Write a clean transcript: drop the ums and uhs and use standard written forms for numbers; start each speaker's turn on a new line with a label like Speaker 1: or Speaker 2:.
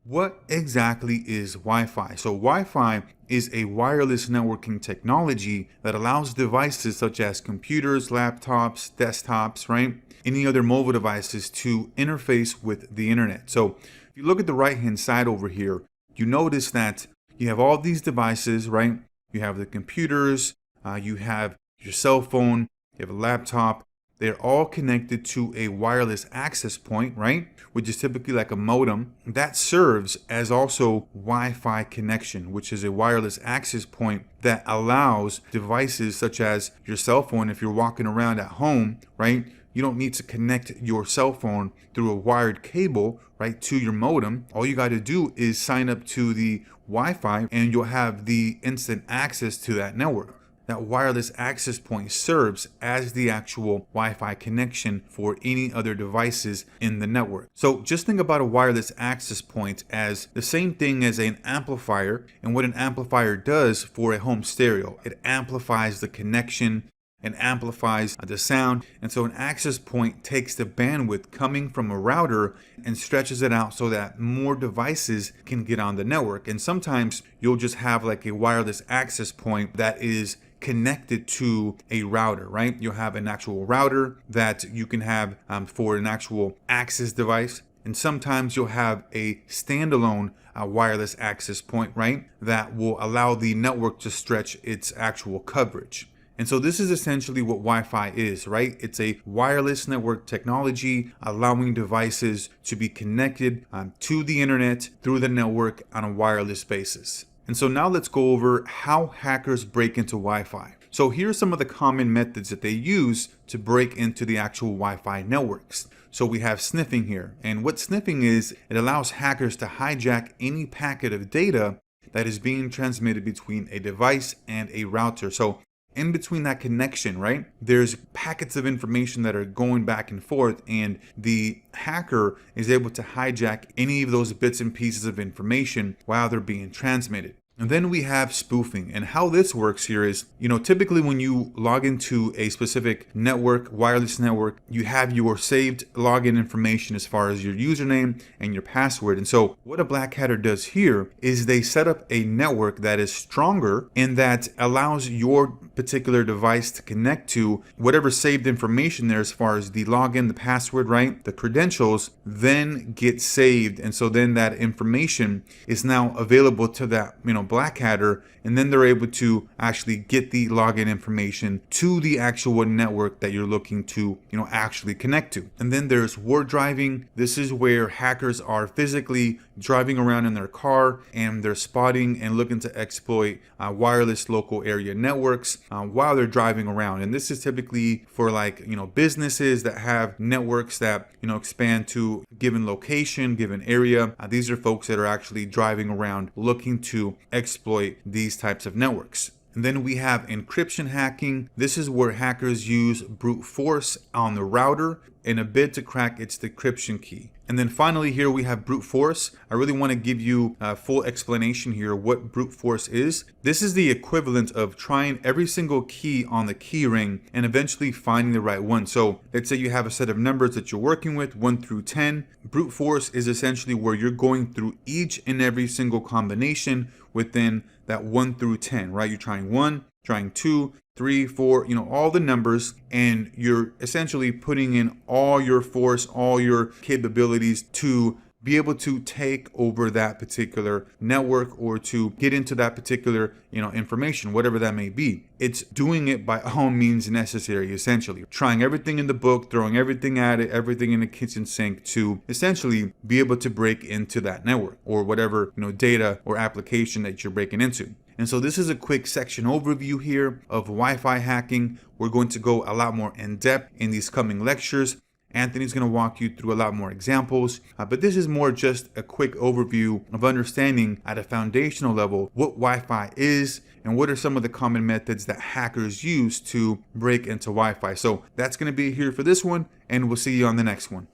Speaker 1: What exactly is Wi-Fi? So Wi-Fi is a wireless networking technology that allows devices such as computers, laptops, desktops, right? Any other mobile devices to interface with the internet. So if you look at the right-hand side over here, you notice that you have all these devices, right? You have the computers, you have your cell phone, you have a laptop. They're all connected to a wireless access point, right? Which is typically like a modem that serves as also Wi-Fi connection, which is a wireless access point that allows devices such as your cell phone. If you're walking around at home, right? You don't need to connect your cell phone through a wired cable, right, to your modem. All you got to do is sign up to the Wi-Fi and you'll have the instant access to that network. That wireless access point serves as the actual Wi-Fi connection for any other devices in the network. So just think about a wireless access point as the same thing as an amplifier, and what an amplifier does for a home stereo. It amplifies the connection and amplifies the sound. And so an access point takes the bandwidth coming from a router and stretches it out so that more devices can get on the network. And sometimes you'll just have like a wireless access point that is connected to a router, right? You'll have an actual router that you can have for an actual access device. And sometimes you'll have a standalone wireless access point, right? That will allow the network to stretch its actual coverage. And so this is essentially what Wi-Fi is, right? It's a wireless network technology allowing devices to be connected to the internet through the network on a wireless basis. And so now let's go over how hackers break into Wi-Fi. So here's some of the common methods that they use to break into the actual Wi-Fi networks. So we have sniffing here. And what sniffing is, it allows hackers to hijack any packet of data that is being transmitted between a device and a router. So in between that connection, right, there's packets of information that are going back and forth, and the hacker is able to hijack any of those bits and pieces of information while they're being transmitted. And then we have spoofing, and how this works here is, typically when you log into a specific network, wireless network, you have your saved login information as far as your username and your password. And so what a black hatter does here is they set up a network that is stronger and that allows your particular device to connect to whatever saved information there as far as the login, the password, right? The credentials then get saved. And so then that information is now available to that, black hatter, and then they're able to actually get the login information to the actual network that you're looking to, actually connect to. And then there's ward driving. This is where hackers are physically driving around in their car and they're spotting and looking to exploit wireless local area networks while they're driving around. And this is typically for businesses that have networks that, expand to given location, given area. These are folks that are actually driving around looking to exploit these types of networks. And then we have encryption hacking. This is where hackers use brute force on the router in a bid to crack its decryption key. And then finally here we have brute force. I really want to give you a full explanation here what brute force is. This is the equivalent of trying every single key on the key ring and eventually finding the right one. So let's say you have a set of numbers that you're working with, 1 through 10. Brute force is essentially where you're going through each and every single combination within that 1 through 10, right? You're trying 1, trying 2, 3, 4, all the numbers, and you're essentially putting in all your force, all your capabilities to be able to take over that particular network or to get into that particular, information, whatever that may be. It's doing it by all means necessary, essentially. Trying everything in the book, throwing everything at it, everything in the kitchen sink to essentially be able to break into that network or whatever, data or application that you're breaking into. And so this is a quick section overview here of Wi-Fi hacking. We're going to go a lot more in depth in these coming lectures. Anthony's going to walk you through a lot more examples, but this is more just a quick overview of understanding at a foundational level what Wi-Fi is and what are some of the common methods that hackers use to break into Wi-Fi. So that's going to be here for this one, and we'll see you on the next one.